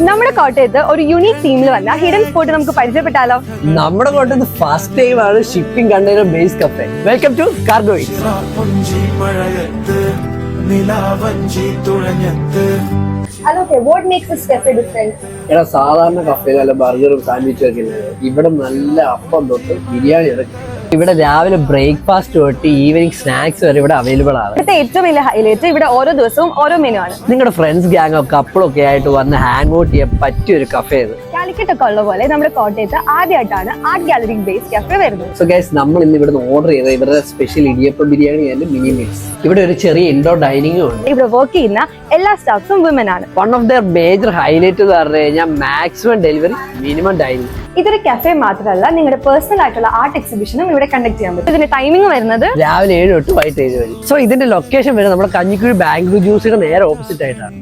നമ്മുടെ കോട്ടയത്ത് ഒരു യൂണിക് തീമിൽ വന്ന ഹിഡൻ സ്പോട്ട് നമുക്ക് പരിചയപ്പെട്ടാലോ? നമ്മുടെ കോട്ടയത്ത് ഫസ്റ്റ് ടൈം ആണ് shipping container base cafe. Welcome to cargo eats. Okay, what makes this cafe different? എടാ സാധാരണ കഫേയിൽ നല്ല ബർഗറും സാൻഡ്വിച്ചും ഒക്കെ ഇല്ലേ, ഇവിടെ നല്ല അപ്പം തൊട്ട് ബിരിയാണി ഇറക്കും. ഇവിടെ രാവിലെ ബ്രേക്ക്ഫാസ്റ്റ് തൊട്ട് ഈവനിങ് സ്നാക്സ് വരെ ഇവിടെ അവൈലബിൾ ആണ്. ഇവിടുത്തെ ഏറ്റവും വലിയ ഹൈലൈറ്റ് ഇവിടെ ഓരോ ദിവസവും ഓരോ മെനു ആണ്. നിങ്ങളുടെ ഫ്രണ്ട്സ് ഗ്യാങ്ങോ കപ്പിളോ ഒക്കെ ആയിട്ട് വന്ന് ഹാങ് ഔട്ട് ചെയ്യാൻ പറ്റിയ ഒരു കഫേ ഇത്. കാലിക്കറ്റ് ഒക്കെ ഉള്ള പോലെ നമ്മുടെ കോട്ടയത്ത് ആദ്യമായിട്ടാണ് ആർട്ട് ഗാലറി ബേസ് കഫേ വരുന്നത്. സോ ഗൈസ്, നമ്മൾ ഇന്ന് ഇവിടുന്ന് ഓർഡർ ചെയ്ത ഇവരുടെ special idiyappam biryani and mini meals. ഇവിടെ ഒരു ചെറിയ ഇൻഡോർ ഡൈനിങ്ങും ഉണ്ട്. ഇവിടെ വർക്ക് ചെയ്യുന്ന എല്ലാ സ്റ്റാഫ്സും വിമൻ ആണ്. One of there major highlight എന്ന് പറഞ്ഞു കഴിഞ്ഞാൽ മാക്സിമം ഡെലിവറി, മിനിമം ഡൈനിങ്. ഇതൊരു കഫേ മാത്രമല്ല, നിങ്ങളുടെ പേഴ്സണൽ ആയിട്ടുള്ള ആർട്ട് എക്സിബിഷനും ഇവിടെ കണ്ടക്ട് ചെയ്യാൻ പറ്റും. ഇതിന്റെ ടൈമിംഗ് വരുന്നത് രാവിലെ 7 തൊട്ട് വൈകിട്ട് 7 വരെ. സോ ഇതിന്റെ ലൊക്കേഷൻ വരുന്നത് നമ്മുടെ കഞ്ഞിക്കുഴി ബാംഗ്ലൂർ ജ്യൂസിയുടെ നേരെ ഓപ്പോസിറ്റ് ആയിട്ടാണ്.